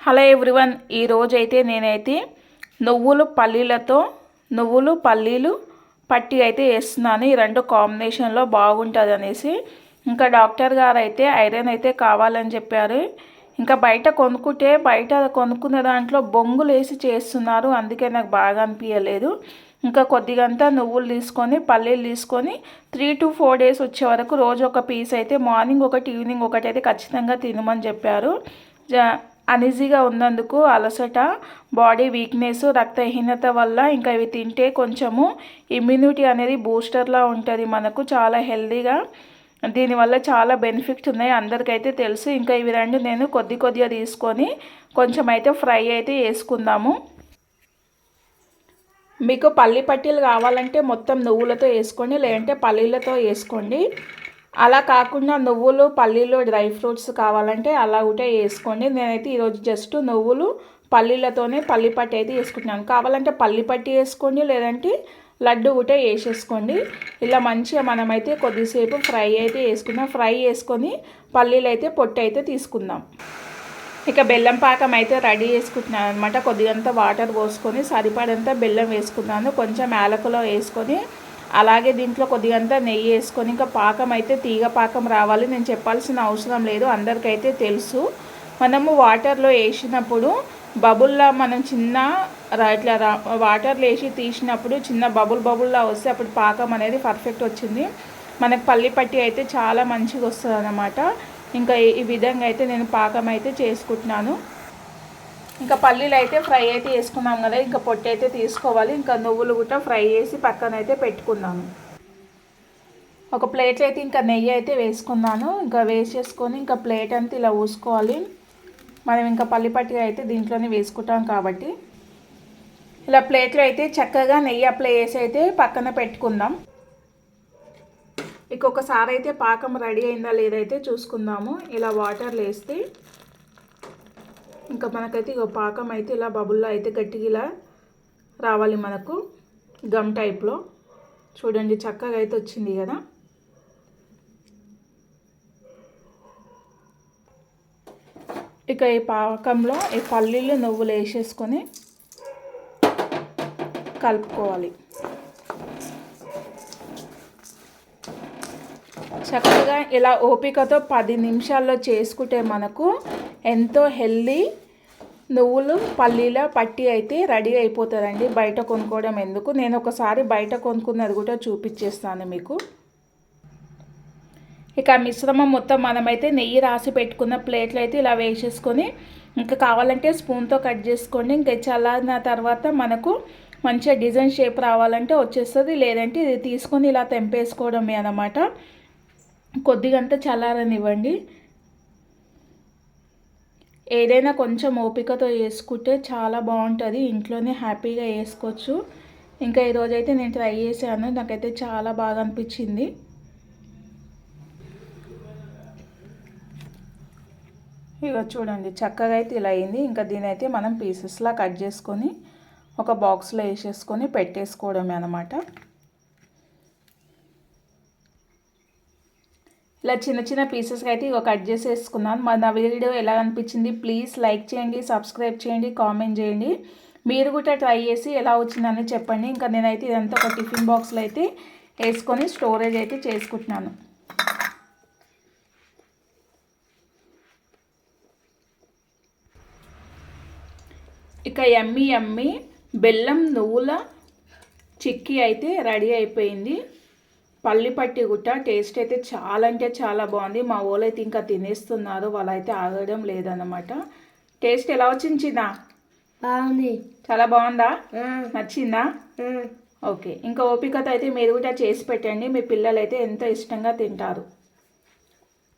Hello everyone, ఈరోజైతే నేనైతే నువ్వులు పల్లీలు పట్టి అయితే వేస్తున్నాను. ఈ రెండు కాంబినేషన్లో బాగుంటుంది అనేసి. ఇంకా డాక్టర్ గారు అయితే ఐరన్ అయితే కావాలని చెప్పారు. ఇంకా బయట కొనుక్కున్న దాంట్లో బొంగులు వేసి చేస్తున్నారు, అందుకే నాకు బాగా అనిపించలేదు. ఇంకా కొద్దిగంతా నువ్వులు తీసుకొని పల్లీలు తీసుకొని 3 to 4 days వచ్చే వరకు రోజు ఒక పీస్ అయితే మార్నింగ్ ఒకటి ఈవినింగ్ ఒకటి అయితే ఖచ్చితంగా తినమని చెప్పారు. అనీజీగా ఉన్నందుకు, అలసట, బాడీ వీక్నెస్, రక్తహీనత వల్ల ఇంకా ఇవి తింటే కొంచెము ఇమ్యూనిటీ అనేది బూస్టర్లా ఉంటుంది మనకు, చాలా హెల్తీగా. దీనివల్ల చాలా బెనిఫిట్స్ ఉన్నాయి, అందరికైతే తెలుసు. ఇంకా ఇవి రెండు నేను కొద్దిగా తీసుకొని కొంచెం అయితే ఫ్రై అయితే వేసుకుందాము. మీకు పల్లి పట్టీలు కావాలంటే మొత్తం నువ్వులతో వేసుకోండి, లేదంటే పల్లీలతో వేసుకోండి. అలా కాకుండా నువ్వులు పల్లీలు డ్రై ఫ్రూట్స్ కావాలంటే అలా ఒకటే వేసుకోండి. నేనైతే ఈరోజు జస్ట్ నువ్వులు పల్లీలతోనే పల్లి పట్టి అయితే వేసుకుంటున్నాను. కావాలంటే పల్లి పట్టి వేసుకోండి, లేదంటే లడ్డు ఒకటే వేసేసుకోండి. ఇలా మంచిగా మనమైతే కొద్దిసేపు ఫ్రై అయితే వేసుకుందాం. ఫ్రై చేసుకొని పల్లీలు అయితే పొట్టు అయితే తీసుకుందాం. ఇక బెల్లం పాకం అయితే రెడీ చేసుకుంటున్నాను అనమాట. కొద్దిగంత వాటర్ పోసుకొని సరిపడంత బెల్లం వేసుకున్నాను, కొంచెం యాలకులో వేసుకొని, అలాగే దీంట్లో కొద్దిగంత నెయ్యి వేసుకొని, ఇంకా పాకం అయితే తీగ పాకం రావాలి. నేను చెప్పాల్సిన అవసరం లేదు, అందరికైతే తెలుసు. మనము వాటర్లో వేసినప్పుడు బబుల్లా మనం ఇట్లా వాటర్లో వేసి తీసినప్పుడు చిన్న బబుల్లా వస్తే అప్పుడు పాకం అనేది పర్ఫెక్ట్ వచ్చింది. మనకు పల్లి పట్టి అయితే చాలా మంచిగా వస్తుంది అన్నమాట. ఇంకా ఈ విధంగా అయితే నేను పాకం అయితే చేసుకుంటున్నాను. ఇంకా పల్లీలు అయితే ఫ్రై అయితే వేసుకున్నాం కదా, ఇంకా పొట్టు అయితే తీసుకోవాలి. ఇంకా నువ్వులు కూడా ఫ్రై చేసి పక్కన అయితే పెట్టుకున్నాను. ఒక ప్లేట్ అయితే ఇంకా నెయ్యి అయితే వేసుకున్నాను. ఇంకా వేసేసుకొని ఇంకా ప్లేట్ అంతా ఇలా ఊసుకోవాలి. మనం ఇంకా పల్లి పట్టి అయితే దీంట్లోనే వేసుకుంటాం కాబట్టి ఇలా ప్లేట్లో అయితే చక్కగా నెయ్యి అప్లై చేసి అయితే పక్కన పెట్టుకుందాం. ఇంకొకసారి అయితే పాకం రెడీ అయిందా లేదైతే చూసుకుందాము. ఇలా వాటర్లు వేస్తే ఇంకా మనకైతే పాకం అయితే ఇలా బబుల్లో అయితే గట్టిగా ఇలా రావాలి మనకు, గమ్ టైప్లో. చూడండి చక్కగా అయితే వచ్చింది కదా. ఇక ఈ పాకంలో ఈ పల్లీలు నువ్వులు వేసేసుకొని కలుపుకోవాలి. చక్కగా ఇలా ఓపికతో 10 నిమిషాల్లో చేసుకుంటే మనకు ఎంతో హెల్దీ నువ్వులు పల్లీల పట్టి అయితే రెడీ అయిపోతుందండి. బయట కొనుక్కోవడం ఎందుకు, నేను ఒకసారి బయట కొనుక్కున్నది కూడా చూపించేస్తాను మీకు. ఇక మిశ్రమం మొత్తం మనమైతే నెయ్యి రాసి పెట్టుకున్న ప్లేట్లు అయితే ఇలా వేసేసుకొని, ఇంకా కావాలంటే స్పూన్తో కట్ చేసుకోండి. ఇంకా చల్లారిన తర్వాత మనకు మంచిగా డిజైన్ షేప్ రావాలంటే వచ్చేస్తుంది, లేదంటే ఇది తీసుకొని ఇలా తెంపేసుకోవడమే అన్నమాట. కొద్దిగంత చల్లారనివ్వండి. ఏదైనా కొంచెం ఓపికతో వేసుకుంటే చాలా బాగుంటుంది, ఇంట్లోనే హ్యాపీగా వేసుకోవచ్చు. ఇంకా ఈరోజైతే నేను ట్రై చేశాను, నాకైతే చాలా బాగా అనిపించింది. ఇక చూడండి చక్కగా అయితే ఇలా అయింది. ఇంకా దీనైతే మనం పీసెస్లా కట్ చేసుకొని ఒక బాక్స్లో వేసేసుకొని పెట్టేసుకోవడమే అన్నమాట. ఇలా చిన్న పీసెస్గా అయితే ఇక కట్ చేసి వేసుకున్నాను. మరి నా వీడియో ఎలా అనిపించింది ప్లీజ్ లైక్ చేయండి, సబ్స్క్రైబ్ చేయండి, కామెంట్ చేయండి. మీరు కూడా ట్రై చేసి ఎలా వచ్చిందని చెప్పండి. ఇంకా నేనైతే ఇదంతా ఒక టిఫిన్ బాక్స్లో అయితే వేసుకొని స్టోరేజ్ అయితే చేసుకుంటున్నాను. ఇక యమ్మీ బెల్లం నువ్వుల చిక్కీ అయితే రెడీ అయిపోయింది. పల్లి పట్టి గుట్ట టేస్ట్ అయితే చాలా అంటే చాలా బాగుంది. మా వాళ్ళు అయితే ఇంకా తినేస్తున్నారు, వాళ్ళైతే ఆగడం లేదన్నమాట. టేస్ట్ ఎలా వచ్చింది చిన్న? బాగుంది, చాలా బాగుందా? నచ్చిందా? ఓకే, ఇంకా ఓపికతో అయితే మీరు కూడా చేసి పెట్టండి, మీ పిల్లలు అయితే ఎంతో ఇష్టంగా తింటారు.